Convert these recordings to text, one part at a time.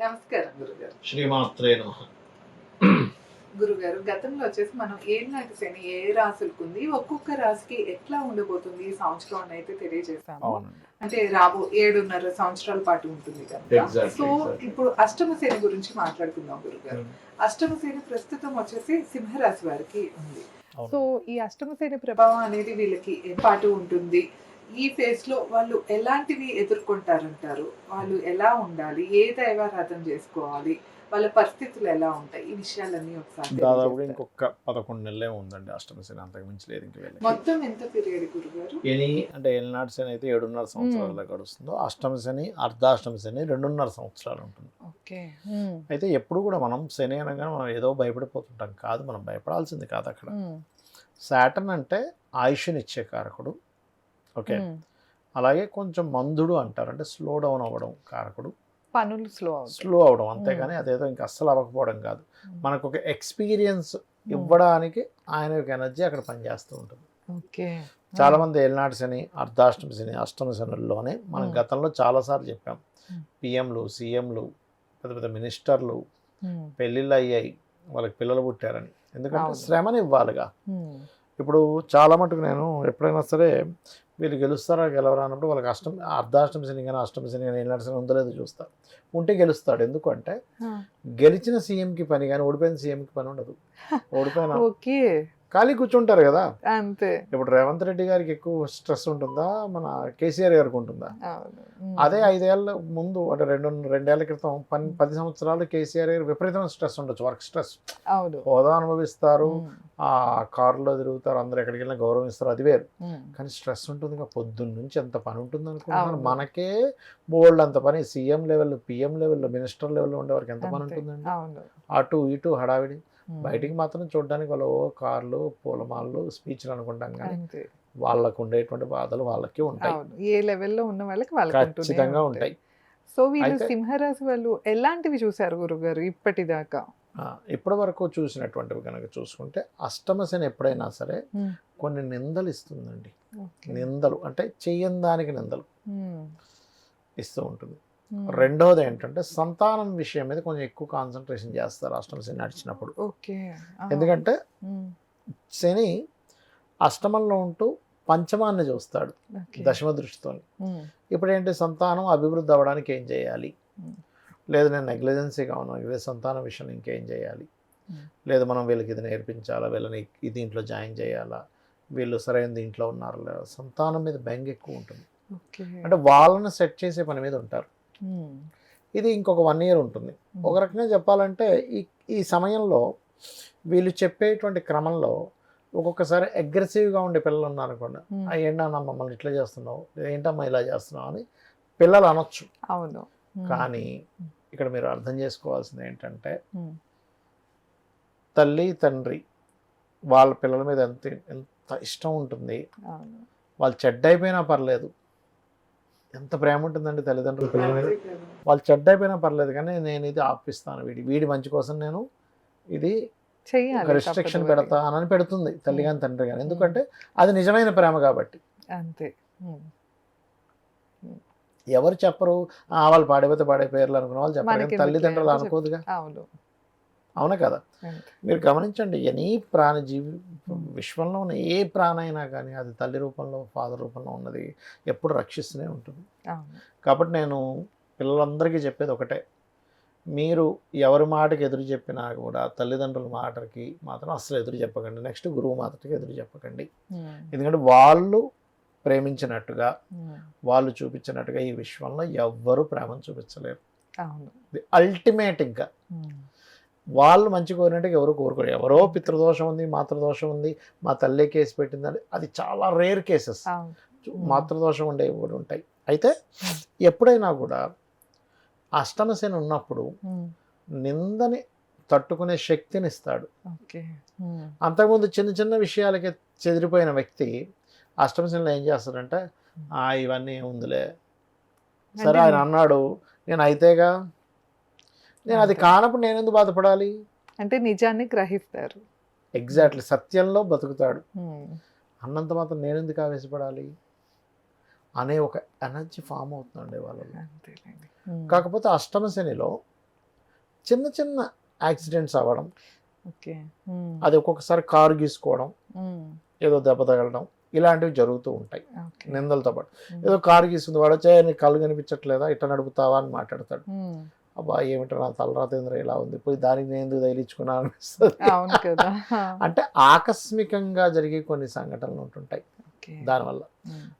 నమస్కారం గురుగారు. శ్రీమాత్రే నమః. గురుగారు, గతంలో వచ్చేసి మనం ఏలినాటి శని ఏ రాశులకు ఉంది, ఒక్కొక్క రాశికి ఎట్లా ఉండబోతుంది ఈ సంవత్సరం అని అయితే తెలియజేశాము. అవునండి. అంటే రాబో 7.5 సంవత్సరాల పాటు ఉంటుంది కనుక. Exactly, so exactly. ఇప్పుడు అష్టమ శని గురించి మాట్లాడుకుందాం గురుగారు. అష్టమ శని ప్రస్తుతం వచ్చేసి సింహరాశి వారికి ఉంది. అవును. సో ఈ అష్టమ శని ప్రభావం అనేది వీళ్ళకి ఏ పాటు ఉంటుంది, ఈ ఫేజ్ లో వాళ్ళు ఎలాంటివి ఎదుర్కొంటారంటారు, వాళ్ళు ఎలా ఉండాలి, ఏ దైవారాధన చేసుకోవాలి, వాళ్ళ పరిస్థితులు ఎలా ఉంటాయి, ఈ విషయాలన్నీ ఒకసారి దాదాపుగా తెలియజేస్తారు. ఇంకొక 11 నెలలే ఉందండి అష్టమ శని, అంతకు మించి లేదు ఇంక వెళ్ళి. మొత్తం ఎంత పీరియడ్ గురుగారు? ఎనీ అంటే ఏలినాటి శని అయితే 7.5 సంవత్సరాల గడుస్తుందో, అష్టమ శని అర్ధాష్టమ శని 2.5 సంవత్సరాలు ఉంటుంది. ఓకే. అయితే ఎప్పుడు కూడా మనం శని అనగా మనం ఏదో భయపడిపోతుంటాం కాదు, మనం భయపడాల్సింది కాదు. అక్కడ సాటర్న్ అంటే ఆయుష్నిచ్చే కారకుడు. ఓకే. అలాగే కొంచెం మందుడు అంటారు, అంటే స్లో డౌన్ అవ్వడం కారకుడు, పనులు స్లో అవడం, అంతేగాని అదేదో ఇంకా అస్సలు అవ్వకపోవడం కాదు. మనకు ఒక ఎక్స్పీరియన్స్ ఇవ్వడానికి ఆయన యొక్క ఎనర్జీ అక్కడ పనిచేస్తూ ఉంటుంది. ఓకే. చాలా మంది ఏలినాటి శని, అర్ధాష్టమ శని, అష్టమ శనుల్లోనే మనం గతంలో చాలాసార్లు చెప్పాం. పిఎంలు, సీఎంలు, పెద్ద పెద్ద మినిస్టర్లు పెళ్ళిళ్ళు అయ్యాయి, వాళ్ళకి పిల్లలు పుట్టారని. ఎందుకంటే శ్రమని ఇవ్వాలిగా. ఇప్పుడు చాలా మటుకు నేను ఎప్పుడైనా సరే వీళ్ళు గెలుస్తారా గెలవరా అన్నప్పుడు వాళ్ళకి అర్ధాష్టమ శని కానీ అష్టమ శని కానీ ఏలినాటి శని ఉందో లేదో చూస్తా. ఉంటే గెలుస్తాడు. ఎందుకంటే గెలిచిన సీఎంకి పని కానీ ఓడిపోయిన సీఎంకి పని ఉండదు. ఓడిపోయిన ఖాళీ కూర్చుంటారు కదా అంతే. ఇప్పుడు రేవంత్ రెడ్డి గారికి ఎక్కువ స్ట్రెస్ ఉంటుందా, మన కేసీఆర్ గారికి ఉంటుందా? అదే 5 ఏళ్ళ ముందు అంటే 2 ఏళ్ల క్రితం 10 సంవత్సరాలు కేసీఆర్ గారు విపరీతమైన స్ట్రెస్ ఉండొచ్చు, వర్క్ స్ట్రెస్. హోదా అనుభవిస్తారు, ఆ కారులో తిరుగుతారు, అందరు ఎక్కడికి వెళ్ళినా గౌరవిస్తారు, అది వేరు. కానీ స్ట్రెస్ ఉంటుంది, పొద్దున్న నుంచి ఎంత పని ఉంటుంది అనుకుంటున్నారు. మనకే బోల్డ్ అంత పని. సీఎం లెవెల్, పిఎం లెవెల్లో, మినిస్టర్ లెవెల్లో ఉండేవారికి ఎంత పని ఉంటుందండి. అటు ఇటు హడావిడి. బయటికి మాత్రం చూడడానికి వాళ్ళు కార్లు, పూలమాలలు, స్పీచ్లు అనుకుంటాం, కానీ వాళ్ళకు ఉండేటువంటి బాధలు వాళ్ళకి ఉంటాయి. ఏ లెవెల్లో ఉన్న వాళ్ళకి ఖచ్చితంగా ఉంటాయి. సో వీళ్ళు సింహరాశి వాళ్ళు ఎలాంటివి చూశారు గురుగారు ఇప్పటిదాకా? ఇప్పటి వరకు చూసినటువంటివి కనుక చూసుకుంటే, అష్టమ శని ఎప్పుడైనా సరే కొన్ని నిందలు ఇస్తుందండి. నిందలు అంటే చెయ్యని దానికి నిందలు ఇస్తూ ఉంటుంది. రెండవది ఏంటంటే సంతానం విషయం మీద కొంచెం ఎక్కువ కాన్సన్ట్రేషన్ చేస్తారు అష్టమ శని నడిచినప్పుడు. ఎందుకంటే శని అష్టమంలో ఉంటూ పంచమాన్ని చూస్తాడు దశమ దృష్టితో. ఇప్పుడు ఏంటి, సంతానం అభివృద్ధి అవ్వడానికి ఏం చేయాలి, లేదు నేను నెగ్లిజెన్సీగా ఉన్నాను, ఇదే సంతానం విషయం ఇంకేం చేయాలి, లేదు మనం వీళ్ళకి ఇది నేర్పించాలా, వీళ్ళని ఈ దీంట్లో జాయిన్ చేయాలా, వీళ్ళు సరైన దీంట్లో ఉన్నారు లేదా, సంతానం మీద బెంగ ఎక్కువ ఉంటుంది. అంటే వాళ్ళని సెట్ చేసే పని మీద ఉంటారు. ఇది ఇంకొక 1 ఇయర్ ఉంటుంది. ఒక రకంగా చెప్పాలంటే ఈ సమయంలో వీళ్ళు చెప్పేటువంటి క్రమంలో ఒక్కొక్కసారి అగ్రెసివ్గా ఉండే పిల్లలు ఉన్నారనుకోండి, ఏంటన్నా మమ్మల్ని ఇట్లా చేస్తున్నావు, ఏంటమ్మా ఇలా చేస్తున్నావు అని పిల్లలు అనొచ్చు. అవును. కానీ ఇక్కడ మీరు అర్థం చేసుకోవాల్సింది ఏంటంటే, తల్లి తండ్రి వాళ్ళ పిల్లల మీద ఎంత ఇష్టం ఉంటుంది. వాళ్ళు చెడ్డైపోయినా పర్లేదు, ఎంత ప్రేమ ఉంటుందండి తల్లిదండ్రుల పిల్లల మీద. వాళ్ళు చెడ్డైపోయినా పర్లేదు, కానీ నేను ఇది ఆపిస్తాను, వీడి మంచి కోసం నేను ఇది రెస్ట్రిక్షన్ పెడతా అని పెడుతుంది తల్లి కానీ తండ్రి కానీ. ఎందుకంటే అది నిజమైన ప్రేమ కాబట్టి. అంతే. ఎవరు చెప్పరు, వాళ్ళు పాడైపోతే పాడైపోయారు అనుకున్న వాళ్ళు చెప్పరు, తల్లిదండ్రులు అనుకోదుగా. అవునా కదా? మీరు గమనించండి, ఎనీ ప్రాణజీవి విశ్వంలో ఉన్న ఏ ప్రాణైనా కానీ అది తల్లి రూపంలో, ఫాదర్ రూపంలో ఉన్నది ఎప్పుడు రక్షిస్తూనే ఉంటుంది. కాబట్టి నేను పిల్లలందరికీ చెప్పేది ఒకటే, మీరు ఎవరి మాటకి ఎదురు చెప్పినా కూడా తల్లిదండ్రుల మాటకి మాత్రం అస్సలు ఎదురు చెప్పకండి. నెక్స్ట్ గురువు మాటకి ఎదురు చెప్పకండి. ఎందుకంటే వాళ్ళు ప్రేమించినట్టుగా, వాళ్ళు చూపించినట్టుగా ఈ విశ్వంలో ఎవ్వరూ ప్రేమను చూపించలేరు. అల్టిమేట్ ఇంకా వాళ్ళు మంచి కోరినట్టుగా ఎవరు కోరుకోరు. ఎవరో పితృదోషం ఉంది, మాతృదోషం ఉంది, మా తల్లి కేసు పెట్టిందని, అది చాలా రేర్ కేసెస్. మాతృదోషం ఉండేవి కూడా ఉంటాయి. అయితే ఎప్పుడైనా కూడా అష్టమ శని ఉన్నప్పుడు నిందని తట్టుకునే శక్తిని ఇస్తాడు. అంతకుముందు చిన్న చిన్న విషయాలకి చెదిరిపోయిన వ్యక్తి అష్టమ శనిలో ఏం చేస్తాడంటే, ఇవన్నీ ఉందిలే, సరే ఆయన అన్నాడు నేను అయితేగా, నేను అది కానప్పుడు నేను ఎందుకు బాధపడాలి అంటే నిజాన్ని గ్రహిస్తారు. ఎగ్జాక్ట్లీ, సత్యంలో బతుకుతాడు. అన్నంత మాత్రం నేను ఎందుకు ఆవేశపడాలి అనే ఒక ఎనర్జీ ఫామ్ అవుతుందండి వాళ్ళలో. కాకపోతే అష్టమ శనిలో చిన్న చిన్న యాక్సిడెంట్స్ అవ్వడం, ఓకే. అది ఒక్కొక్కసారి కారు గీసుకోవడం, ఏదో దెబ్బ తగలడం, ఇలాంటివి జరుగుతూ ఉంటాయి నిందలతో పాటు. ఏదో కారు గీసుకుంది వాడు వచ్చే నీకు కళ్ళు కనిపించట్లేదా ఇట్లా నడుపుతావా అని మాట్లాడతాడు. అబ్బా ఏమిటో నా తలరాతేంద్ర ఇలా ఉంది, పోయి దానికి నేను ఎందుకు తగిలించుకున్నాను అనిపిస్తుంది. అంటే ఆకస్మికంగా జరిగే కొన్ని సంఘటనలు ఉంటుంటాయి దానివల్ల.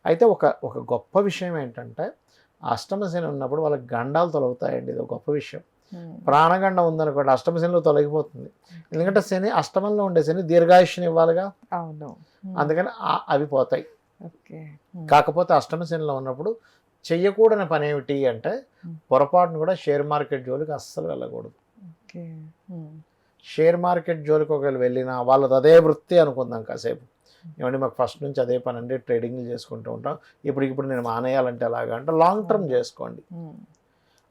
అయితే ఒక గొప్ప విషయం ఏంటంటే అష్టమ శని ఉన్నప్పుడు వాళ్ళకి గండాలు తొలగుతాయండి. ఇది ఒక గొప్ప విషయం. ప్రాణగండం ఉందనుకోండి అష్టమ శనిలో తొలగిపోతుంది. ఎందుకంటే శని అష్టమంలో ఉండే శని దీర్ఘాయుష్ని ఇవ్వాలిగా, అందుకని అవి పోతాయి. కాకపోతే అష్టమ శనిలో ఉన్నప్పుడు చెయ్యకూడని పని ఏమిటి అంటే పొరపాటును కూడా షేర్ మార్కెట్ జోలికి అస్సలు వెళ్ళకూడదు. షేర్ మార్కెట్ జోలికి ఒకవేళ వెళ్ళినా వాళ్ళది అదే వృత్తి అనుకుందాం కాసేపు, ఏమంటే మాకు ఫస్ట్ నుంచి అదే పని అండి, ట్రేడింగ్లు చేసుకుంటూ ఉంటాం, ఇప్పుడు నేను మానేయాలంటే ఎలాగా అంటే లాంగ్ టర్మ్ చేసుకోండి.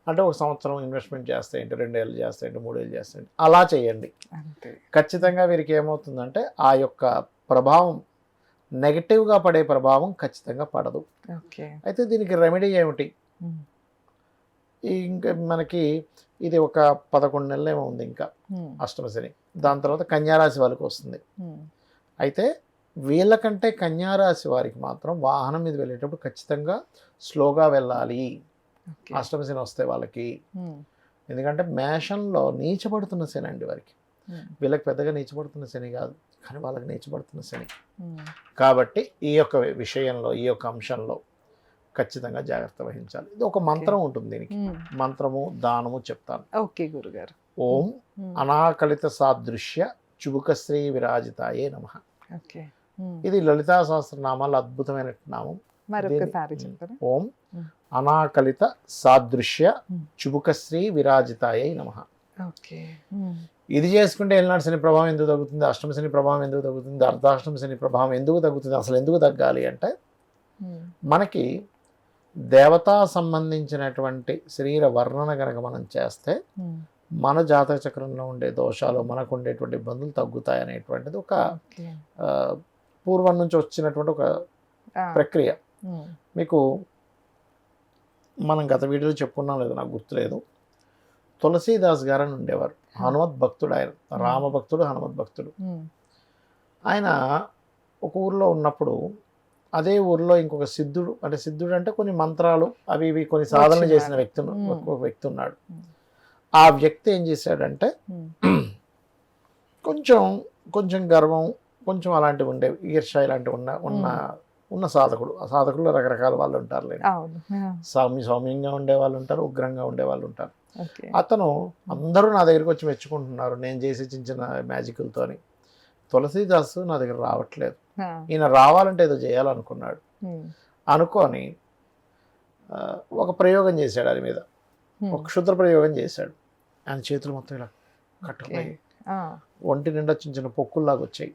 అంటే 1 సంవత్సరం ఇన్వెస్ట్మెంట్ చేస్తాయంటే 2 ఏళ్ళు చేస్తాయంటే 3 ఏళ్ళు చేస్తాయంటే అలా చేయండి. ఖచ్చితంగా వీరికి ఏమవుతుందంటే ఆ యొక్క ప్రభావం నెగటివ్గా పడే ప్రభావం ఖచ్చితంగా పడదు. అయితే దీనికి రెమెడీ ఏమిటి? ఇంకా మనకి ఇది ఒక 11 నెలలు ఏమో ఉంది ఇంకా అష్టమ శని. దాని తర్వాత కన్యారాశి వాళ్ళకి వస్తుంది. అయితే వీళ్ళకంటే కన్యారాశి వారికి మాత్రం వాహనం మీద వెళ్ళేటప్పుడు ఖచ్చితంగా స్లోగా వెళ్ళాలి అష్టమ శని వస్తే వాళ్ళకి. ఎందుకంటే మేషంలో నీచబడుతున్న శని అండి వారికి. వీళ్ళకి పెద్దగా నీచబడుతున్న శని కాదు, కానీ వాళ్ళకి నీచబడుతున్న శని. కాబట్టి ఈ యొక్క విషయంలో ఈ యొక్క అంశంలో ఖచ్చితంగా జాగ్రత్త వహించాలి. ఇది ఒక మంత్రం ఉంటుంది, దీనికి మంత్రము దానము చెప్తాను. ఓకే గురుగారు. ఓం అనాకలిత సాదృశ్య చుబుకశ్రీ విరాజితాయే నమః. ఇది లలితా సహస్రనామాల అద్భుతమైన నామం. ఓం అనాకలిత సాదృశ్య చుబుకశ్రీ విరాజితాయే నమః. ఇది చేసుకుంటే ఏలినాటి శని ప్రభావం ఎందుకు తగ్గుతుంది, అష్టమ శని ప్రభావం ఎందుకు తగ్గుతుంది, అర్ధాష్టమ శని ప్రభావం ఎందుకు తగ్గుతుంది, అసలు ఎందుకు తగ్గాలి అంటే మనకి దేవతా సంబంధించినటువంటి శరీర వర్ణన కనుక మనం చేస్తే మన జాతక చక్రంలో ఉండే దోషాలు, మనకు ఉండేటువంటి ఇబ్బందులు తగ్గుతాయి అనేటువంటిది ఒక పూర్వం నుంచి వచ్చినటువంటి ఒక ప్రక్రియ. మీకు మనం గత వీడియోలో చెప్పుకున్నాం లేదు నాకు గుర్తులేదు, తులసీదాస్ గారు అని ఉండేవారు, హనుమత్ భక్తుడు. ఆయన రామభక్తుడు, హనుమత్ భక్తుడు. ఆయన ఒక ఊర్లో ఉన్నప్పుడు అదే ఊర్లో ఇంకొక సిద్ధుడు, అంటే సిద్ధుడు అంటే కొన్ని మంత్రాలు అవి ఇవి కొన్ని సాధనలు చేసిన ఒక వ్యక్తి ఉన్నాడు. ఆ వ్యక్తి ఏం చేశాడంటే కొంచెం గర్వం, కొంచెం అలాంటివి ఉండేవి, ఈర్ష ఇలాంటివి ఉన్న సాధకుడు. ఆ సాధకుల్లో రకరకాల వాళ్ళు ఉంటారు, సౌమ్యంగా ఉండే వాళ్ళు ఉంటారు, ఉగ్రంగా ఉండే వాళ్ళు ఉంటారు. అతను అందరూ నా దగ్గరికి వచ్చి మెచ్చుకుంటున్నారు నేను చేసే చిన్న చిన్న మ్యాజిక్లతోని, తులసీదాసు నా దగ్గర రావట్లేదు, ఈయన రావాలంటే ఏదో చేయాలనుకున్నాడు. అనుకొని ఒక ప్రయోగం చేశాడు, ఆయన మీద ఒక క్షుద్ర ప్రయోగం చేశాడు. ఆయన చేతులు మొత్తం ఇలా కట్టుకుపోయి ఒంటి నిండా చిన్న చిన్న పొక్కుల్లాగా వచ్చాయి.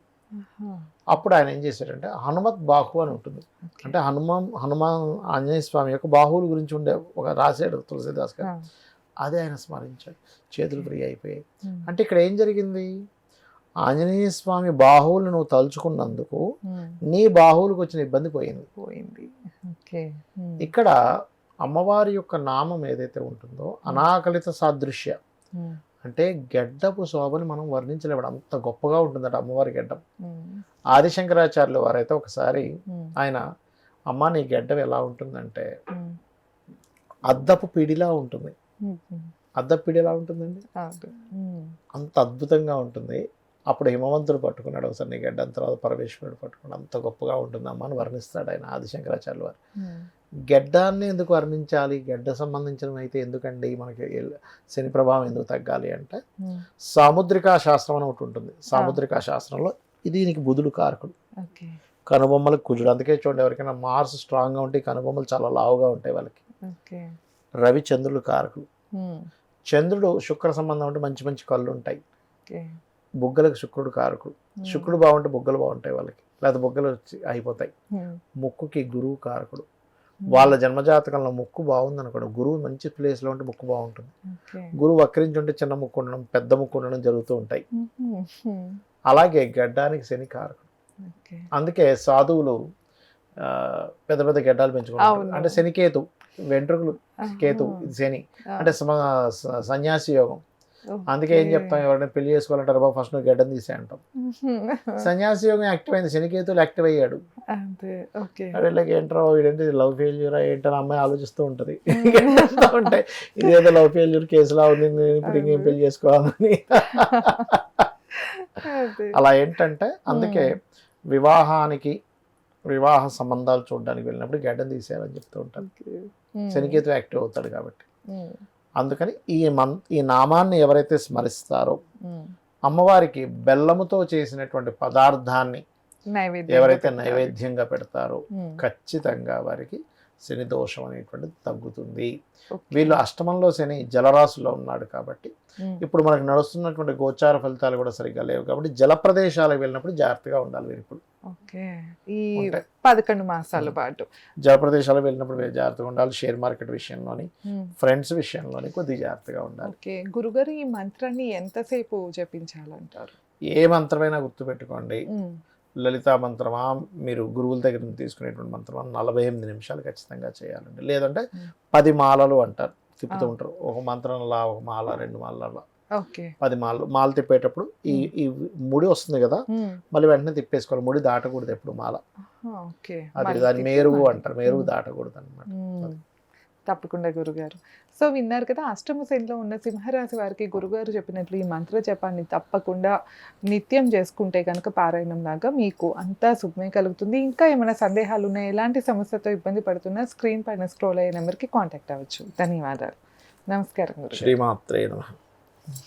అప్పుడు ఆయన ఏం చేశాడంటే హనుమత్ బాహు అని ఉంటుంది, అంటే హనుమాన్ ఆంజనేయ స్వామి యొక్క బాహువుల గురించి ఉండే ఒక రాశాడు తులసీదాస్ గారు. అదే ఆయన స్మరించాడు, చేతులు ఫ్రీ అయిపోయాయి. అంటే ఇక్కడ ఏం జరిగింది, ఆంజనేయ స్వామి బాహువులు నువ్వు తలుచుకున్నందుకు నీ బాహువులకు వచ్చిన ఇబ్బంది పోయింది. ఇక్కడ అమ్మవారి యొక్క నామం ఏదైతే ఉంటుందో అనాకలిత సాదృశ్య, అంటే గెడ్డపు శోభని మనం వర్ణించలేము, అంత గొప్పగా ఉంటుందట అమ్మవారి గెడ్డం. ఆదిశంకరాచార్యుల వారైతే ఒకసారి ఆయన అమ్మ నీ గెడ్డం ఎలా ఉంటుందంటే అద్దపు పిడిలా ఉంటుంది. అద్దపు పిడి ఎలా ఉంటుందండి, అంత అద్భుతంగా ఉంటుంది. అప్పుడు హిమవంతుడు పట్టుకున్నాడు ఒకసారి నీ గడ్డ, తర్వాత పరమేశ్వరుడు పట్టుకున్నాడు, అంత గొప్పగా ఉంటుందమ్మా అని వర్ణిస్తాడు ఆయన ఆదిశంకరాచార్యుల వారు. గెడ్డాన్ని ఎందుకు వర్ణించాలి, గెడ్డ సంబంధించినవి అయితే ఎందుకండి మనకి శని ప్రభావం ఎందుకు తగ్గాలి అంటే సాముద్రికా శాస్త్రం అని ఒకటి ఉంటుంది. సాముద్రికా శాస్త్రంలో దీనికి బుధుడు కారకుడు, కనుబొమ్మలకు కుజుడు. అందుకే చూడండి ఎవరికైనా మార్స్ స్ట్రాంగ్గా ఉంటే కనుబొమ్మలు చాలా లావుగా ఉంటాయి వాళ్ళకి. రవి చంద్రుడు కారకుడు, చంద్రుడు శుక్ర సంబంధం ఉంటే మంచి మంచి కళ్ళు ఉంటాయి. బుగ్గలకు శుక్రుడు కారకుడు, శుక్రుడు బాగుంటే బుగ్గలు బాగుంటాయి వాళ్ళకి, లేదా బుగ్గలు అయిపోతాయి. ముక్కుకి గురువు కారకుడు, వాళ్ళ జన్మజాతకంలో ముక్కు బాగుంది అనుకోండి, గురువు మంచి ప్లేస్లో ఉంటే ముక్కు బాగుంటుంది. గురువు వక్రించి ఉంటే చిన్న ముక్కు ఉండడం, పెద్ద ముక్కు ఉండడం జరుగుతూ ఉంటాయి. అలాగే గడ్డానికి శని కారకుడు. అందుకే సాధువులు పెద్ద పెద్ద గడ్డాలు పెంచుకుంటారు. అంటే శనికేతు వెంట్రుకలు కేతు, శని అంటే సన్యాసి యోగం. అందుకే ఏం చెప్తాం, ఎవరైనా పెళ్లి చేసుకోవాలంటారు బాబు ఫస్ట్ నువ్వు గడ్డం తీసే అంటాం. సన్యాసి యోగం యాక్టివ్ అయింది, శనికేతులు యాక్టివ్ అయ్యాడు. వీళ్ళకి ఏంటో వీడేంటి లవ్ ఫెయిల్యూర్ ఏంటని అమ్మాయి ఆలోచిస్తూ ఉంటుంది. ఉంటాయి ఇదేదో లవ్ ఫెయిల్యూర్ కేసులా ఉంది, నేను ఇప్పుడు ఇంకేం పెళ్లి చేసుకోవాలని. అలా ఏంటంటే అందుకే వివాహ సంబంధాలు చూడడానికి వెళ్ళినప్పుడు గడ్డం తీసేయాలని చెప్తూ ఉంటాను. శనికేతు యాక్టివ్ అవుతాడు కాబట్టి. అందుకని ఈ నామాన్ని ఎవరైతే స్మరిస్తారో అమ్మవారికి బెల్లముతో చేసినటువంటి పదార్థాన్ని ఎవరైతే నైవేద్యంగా పెడతారో ఖచ్చితంగా వారికి శని దోషం అనేటువంటిది తగ్గుతుంది. వీళ్ళు అష్టమంలో శని జలరాశిలో ఉన్నాడు కాబట్టి ఇప్పుడు మనకు నడుస్తున్నటువంటి గోచార ఫలితాలు కూడా సరిగ్గా లేవు కాబట్టి జల ప్రదేశాలకు వెళ్ళినప్పుడు జాగ్రత్తగా ఉండాలి వీరు. ఇప్పుడు ఈ 11 మాసాల పాటు జల ప్రదేశాలకు వెళ్ళినప్పుడు మీరు జాగ్రత్తగా ఉండాలి. షేర్ మార్కెట్ విషయంలోని ఫ్రెండ్స్ విషయంలోని కొద్దిగా జాగ్రత్తగా ఉండాలి. గురుగారు ఈ మంత్రాన్ని ఎంతసేపు జపించాలంటారు? ఏ మంత్రమైనా గుర్తుపెట్టుకోండి. లలితా మంత్రమా, మీరు గురువుల దగ్గర నుంచి తీసుకునేటువంటి మంత్రమా 48 నిమిషాలు ఖచ్చితంగా చేయాలండి. లేదంటే 10 మాలలు అంటారు, తిప్పుతూ ఉంటారు. ఒక మంత్రం అలా, ఒక మాల 2 మాలలు అలా 10 మాల తిప్పేటప్పుడు ఈ ముడి వస్తుంది కదా, మళ్ళీ వెంటనే తిప్పేసుకోవాలి. ముడి దాటకూడదు ఎప్పుడు మాల. అది దాని మేరువు అంటారు, మేరువు దాటకూడదు అనమాట. తప్పకుండా గురుగారు. సో విన్నారు కదా, అష్టమ శనిలో ఉన్న సింహరాశి వారికి గురుగారు చెప్పినట్లు ఈ మంత్ర జపాన్ని తప్పకుండా నిత్యం చేసుకుంటే కనుక పారాయణం లాగా మీకు అంతా శుభమే కలుగుతుంది. ఇంకా ఏమైనా సందేహాలు ఉన్నాయి, ఎలాంటి సమస్యతో ఇబ్బంది పడుతున్నా స్క్రీన్ పైన స్క్రోల్ అయ్యే నెంబర్కి కాంటాక్ట్ అవ్వచ్చు. ధన్యవాదాలు. నమస్కారం గురుగారు. శ్రీమాత్రే నమః.